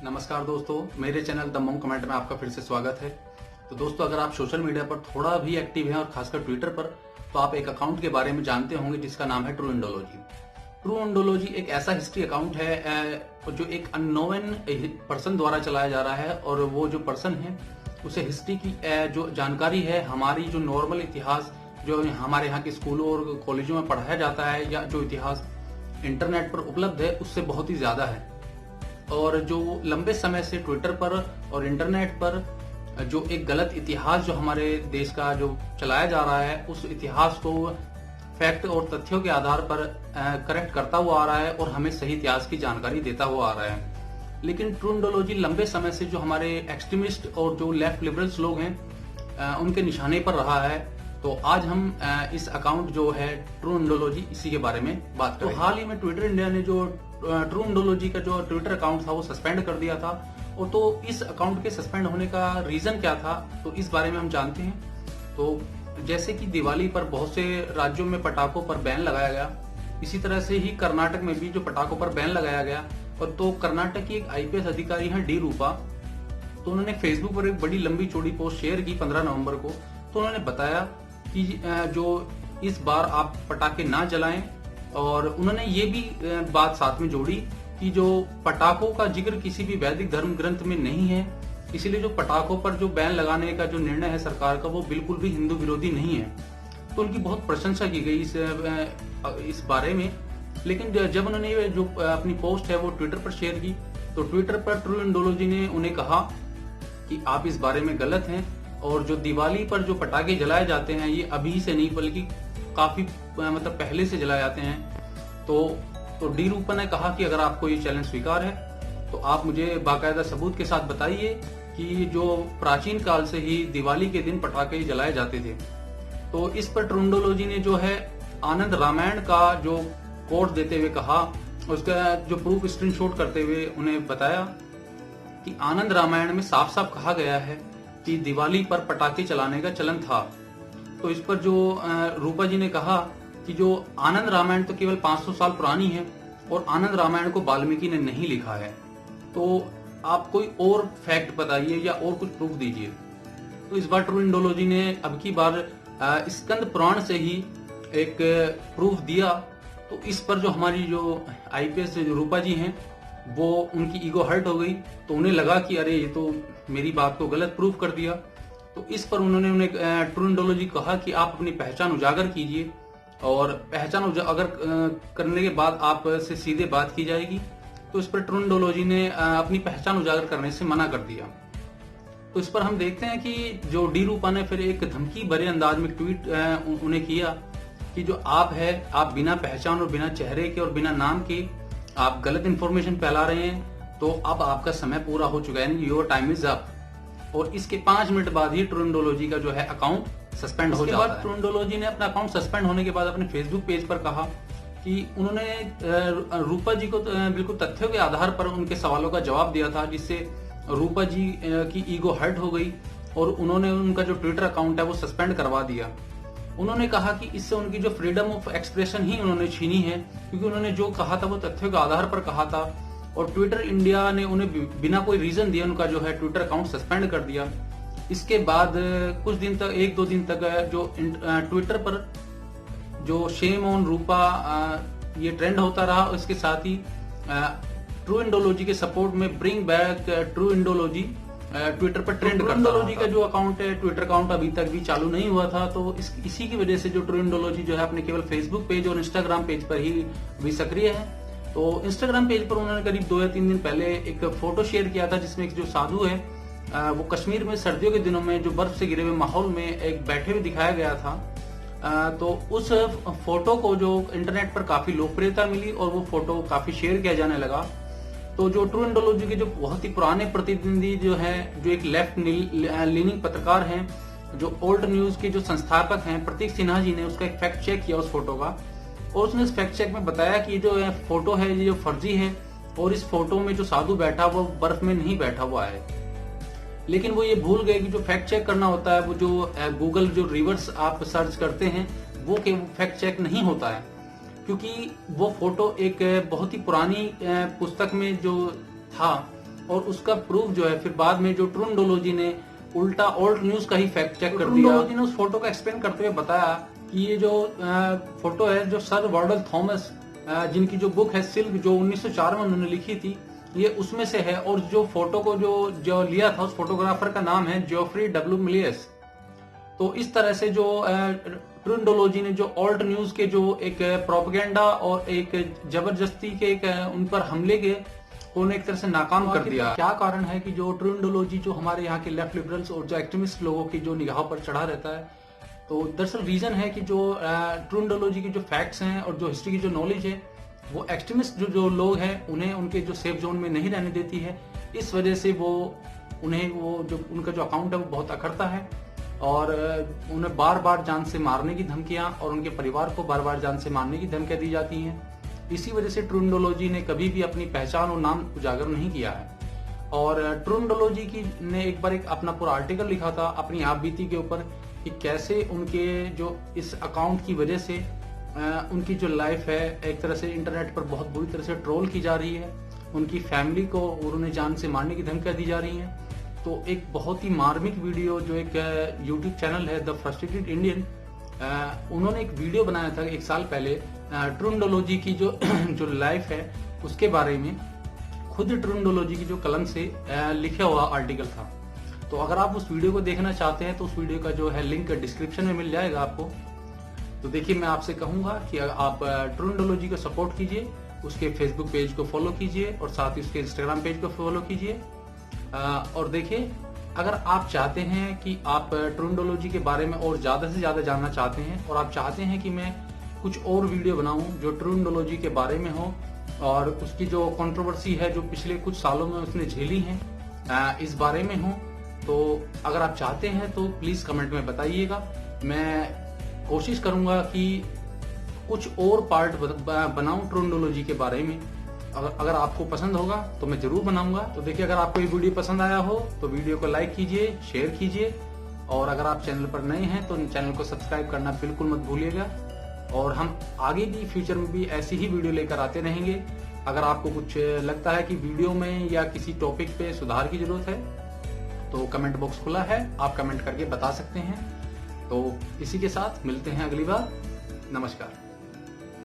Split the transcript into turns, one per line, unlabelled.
नमस्कार दोस्तों, मेरे चैनल द मॉन्क कमेंट में आपका फिर से स्वागत है। तो दोस्तों, अगर आप सोशल मीडिया पर थोड़ा भी एक्टिव हैं और खासकर ट्विटर पर, तो आप एक अकाउंट के बारे में जानते होंगे जिसका नाम है ट्रू इंडोलॉजी। ट्रू इंडोलॉजी एक ऐसा हिस्ट्री अकाउंट है जो एक अननोन पर्सन द्वारा चलाया जा रहा है, और वो जो पर्सन है उसे हिस्ट्री की जो जानकारी है, हमारी जो नॉर्मल इतिहास जो हमारे यहाँ के स्कूलों और कॉलेजों में पढ़ाया जाता है, या जो इतिहास इंटरनेट पर उपलब्ध है, उससे बहुत ही ज्यादा है। और जो लंबे समय से ट्विटर पर और इंटरनेट पर जो एक गलत इतिहास जो हमारे देश का जो चलाया जा रहा है, उस इतिहास को फैक्ट और तथ्यों के आधार पर करेक्ट करता हुआ आ रहा है और हमें सही इतिहास की जानकारी देता हुआ आ रहा है। लेकिन ट्रू इंडोलॉजी लंबे समय से जो हमारे एक्सट्रीमिस्ट और जो लेफ्ट लिबरल्स लोग हैं उनके निशाने पर रहा है। तो आज हम इस अकाउंट जो है ट्रू इंडोलॉजी, इसी के बारे में बात करेंगे। तो हाल ही में ट्विटर इंडिया ने जो ट्रू इंडोलॉजी का जो ट्विटर अकाउंट था वो सस्पेंड कर दिया था। और तो इस अकाउंट के सस्पेंड होने का रीजन क्या था, तो इस बारे में हम जानते हैं। तो जैसे कि दिवाली पर बहुत से राज्यों में पटाखों पर बैन लगाया गया, इसी तरह से ही कर्नाटक में भी जो पटाखों पर बैन लगाया गया। और तो कर्नाटक की एक आईपीएस अधिकारी है डी रूपा, तो उन्होंने फेसबुक पर एक बड़ी लंबी चौड़ी पोस्ट शेयर की 15 नवंबर को। तो उन्होंने बताया कि जो इस बार आप पटाखे ना जलाएं, और उन्होंने ये भी बात साथ में जोड़ी कि जो पटाखों का जिक्र किसी भी वैदिक धर्म ग्रंथ में नहीं है, इसीलिए जो पटाखों पर जो बैन लगाने का जो निर्णय है सरकार का, वो बिल्कुल भी हिंदू विरोधी नहीं है। तो उनकी बहुत प्रशंसा की गई इस बारे में। लेकिन जब उन्होंने जो अपनी पोस्ट है वो ट्विटर पर शेयर की, तो ट्विटर पर ट्रू इंडोलॉजी ने उन्हें कहा कि आप इस बारे में गलत हैं, और जो दिवाली पर जो पटाखे जलाए जाते हैं ये अभी से नहीं बल्कि काफी मतलब पहले से जलाए जाते हैं। तो डी रूपा ने कहा कि अगर आपको ये चैलेंज स्वीकार है तो आप मुझे बाकायदा सबूत के साथ बताइए कि जो प्राचीन काल से ही दिवाली के दिन पटाखे जलाए जाते थे। तो इस पर ट्रू इंडोलॉजी ने जो है आनंद रामायण का जो कोट देते हुए कहा, उसका जो प्रूफ स्क्रीनशॉट करते हुए उन्हें बताया कि आनंद रामायण में साफ साफ कहा गया है कि दिवाली पर पटाखे चलाने का चलन था। तो इस पर जो रूपा जी ने कहा कि जो आनंद रामायण तो केवल 500 साल पुरानी है, और आनंद रामायण को वाल्मीकि ने नहीं लिखा है। तो आप कोई और फैक्ट बताइए या और कुछ प्रूफ दीजिए। तो इस बार ट्रू इंडोलॉजी ने अब की बार स्कंद पुराण से ही एक प्रूफ दिया। तो इस पर जो हमारी जो आईपीएस रूपा जी हैं, वो उनकी ईगो हर्ट हो गई। तो उन्हें लगा कि अरे ये तो मेरी बात को गलत प्रूफ कर दिया। तो इस पर उन्होंने उन्हें ट्रू इंडोलॉजी कहा कि आप अपनी पहचान उजागर कीजिए, और पहचान उजागर करने के बाद आप से सीधे बात की जाएगी। तो इस पर ट्रू इंडोलॉजी ने अपनी पहचान उजागर करने से मना कर दिया। तो इस पर हम देखते हैं कि जो डी रूपा ने फिर एक धमकी भरे अंदाज में ट्वीट उन्हें किया कि जो आप है, आप बिना पहचान और बिना चेहरे के और बिना नाम के आप गलत इंफॉर्मेशन फैला रहे हैं। तो अब आपका समय पूरा हो चुका है, योर टाइम इज अप। और इसके 5 मिनट बाद ही ट्रू इंडोलॉजी का जो है अकाउंट सस्पेंड हो जाता है। ट्रू इंडोलॉजी ने अपना अकाउंट सस्पेंड होने के बाद अपने फेसबुक पेज पर कहा कि उन्होंने रूपा जी को बिल्कुल तथ्यों के आधार पर उनके सवालों का जवाब दिया था, जिससे रूपा जी की ईगो हर्ट हो गई, और उन्होंने उनका जो ट्विटर अकाउंट है वो सस्पेंड करवा दिया। उन्होंने कहा कि इससे उनकी जो फ्रीडम ऑफ एक्सप्रेशन ही उन्होंने छीनी है, क्योंकि उन्होंने जो कहा था वो तथ्यों के आधार पर कहा था, और ट्विटर इंडिया ने उन्हें बिना कोई रीजन दिए उनका जो है ट्विटर अकाउंट सस्पेंड कर दिया। इसके बाद कुछ दिन तक, 1-2 दिन तक जो ट्विटर पर जो शेम ऑन रूपा ये ट्रेंड होता रहा। इसके साथ ही ट्रू इंडोलॉजी के सपोर्ट में bring back true Indology Twitter पर ट्रेंड करता। इंडोलॉजी का जो अकाउंट है, ट्विटर अकाउंट अभी तक भी चालू नहीं हुआ था। तो इसी की वजह से जो ट्रू इंडोलॉजी जो है अपने केवल फेसबुक पेज और इंस्टाग्राम पेज पर ही भी सक्रिय है। तो इंस्टाग्राम पेज पर उन्होंने करीब 2 या 3 दिन पहले एक फोटो शेयर किया था, जिसमें एक जो साधु है वो कश्मीर में सर्दियों के दिनों में जो बर्फ से घिरे हुए माहौल में एक बैठे हुए दिखाया गया था। तो उस फोटो को जो इंटरनेट पर काफी लोकप्रियता मिली, और वो फोटो काफी शेयर किया जाने लगा। तो जो ट्रू इंडोलॉजी के जो बहुत ही पुराने प्रतिनिधि जो है, जो एक लेफ्ट लीनिंग पत्रकार हैं, जो ओल्ड न्यूज के जो संस्थापक हैं प्रतीक सिन्हा जी ने उसका एक फैक्ट चेक किया उस फोटो का, और उसने इस फैक्ट चेक में बताया कि जो फोटो है ये जो फर्जी है, और इस फोटो में जो साधु बैठा वो बर्फ में नहीं बैठा हुआ है। लेकिन वो ये भूल गए कि जो फैक्ट चेक करना होता है, वो जो गूगल जो रिवर्स आप सर्च करते हैं, वो फैक्ट चेक नहीं होता है, क्योंकि वो फोटो एक बहुत ही पुरानी पुस्तक में जो था और उसका प्रूफ जो है फिर बाद में जो ट्रूनडोलॉजी ने उल्टा ऑल्ट न्यूज का ही फैक्ट चेक कर दिया। ट्रूनडोलॉजी ने उस फोटो को एक्सप्लेन करते हुए बताया कि ये जो फोटो है जो सर वार्डल थॉमस जिनकी जो बुक है सिल्क जो 1904 में उन्होंने लिखी थी ये उसमें से है, और जो फोटो को जो लिया था उस फोटोग्राफर का नाम है जोफ्री डब्ल्यू मिलियस। तो इस तरह से जो ट्रूनडोलॉजी ने जो ऑल्ट न्यूज के जो एक प्रोपेगेंडा और एक जबरदस्ती के एक उन पर हमले के उन्हें एक तरह से नाकाम कर दिया। क्या कारण है कि जो ट्रूनडोलॉजी जो हमारे यहाँ के लेफ्ट लिबरल्स और जो एक्टिविस्ट लोगों की जो निगाह पर चढ़ा रहता है, तो दरअसल रीजन है कि जो ट्रूनडोलॉजी के जो फैक्ट्स हैं और जो हिस्ट्री की जो नॉलेज है वो एक्सट्रीमिस्ट जो लोग हैं उन्हें उनके जो सेफ जोन में नहीं रहने देती है। इस वजह से वो उन्हें वो जो उनका जो अकाउंट है वो बहुत अखरता है और उन्हें बार बार जान से मारने की धमकियां और उनके परिवार को बार बार जान से मारने की धमकियां दी जाती हैं। इसी वजह से ट्रूनडोलॉजी ने कभी भी अपनी पहचान और नाम उजागर नहीं किया है। और ट्रूनडोलॉजी की ने एक बार एक अपना पूरा आर्टिकल लिखा था अपनी आप बीती के ऊपर कि कैसे उनके जो इस अकाउंट की वजह से उनकी जो लाइफ है एक तरह से इंटरनेट पर बहुत बुरी तरह से ट्रोल की जा रही है, उनकी फैमिली को और उन्हें जान से मारने की धमकियां दी जा रही हैं। तो एक बहुत ही मार्मिक वीडियो जो एक यूट्यूब चैनल है द फ्रस्ट्रेटेड इंडियन, उन्होंने एक वीडियो बनाया था 1 साल पहले ट्रूनडोलॉजी की जो लाइफ है उसके बारे में, खुद ट्रूनडोलॉजी की जो कलम से लिखा हुआ आर्टिकल था। तो अगर आप उस वीडियो को देखना चाहते हैं तो उस वीडियो का जो है लिंक डिस्क्रिप्शन में मिल जाएगा आपको। तो देखिए मैं आपसे कहूंगा कि आप ट्रूनडोलॉजी को सपोर्ट कीजिए, उसके फेसबुक पेज को फॉलो कीजिए और साथ ही उसके इंस्टाग्राम पेज को फॉलो कीजिए। और देखिए अगर आप चाहते हैं कि आप ट्रूनडोलॉजी के बारे में और ज्यादा से ज्यादा जानना चाहते हैं और आप चाहते हैं कि मैं कुछ और वीडियो बनाऊं जो ट्रूनडोलॉजी के बारे में हो और उसकी जो कंट्रोवर्सी है जो पिछले कुछ सालों में उसने झेली है इस बारे में हो, तो अगर आप चाहते हैं तो प्लीज कमेंट में बताइएगा। मैं कोशिश करूंगा कि कुछ और पार्ट बनाऊं ट्रूनडोलॉजी के बारे में। अगर आपको पसंद होगा तो मैं जरूर बनाऊंगा। तो देखिए अगर आपको ये वीडियो पसंद आया हो तो वीडियो को लाइक कीजिए, शेयर कीजिए और अगर आप चैनल पर नए हैं तो चैनल को सब्सक्राइब करना बिल्कुल मत भूलिएगा। और हम आगे भी फ्यूचर में भी ऐसी ही वीडियो लेकर आते रहेंगे। अगर आपको कुछ लगता है कि वीडियो में या किसी टॉपिक पे सुधार की जरूरत है तो कमेंट बॉक्स खुला है, आप कमेंट करके बता सकते हैं। तो इसी के साथ मिलते हैं अगली बार। नमस्कार।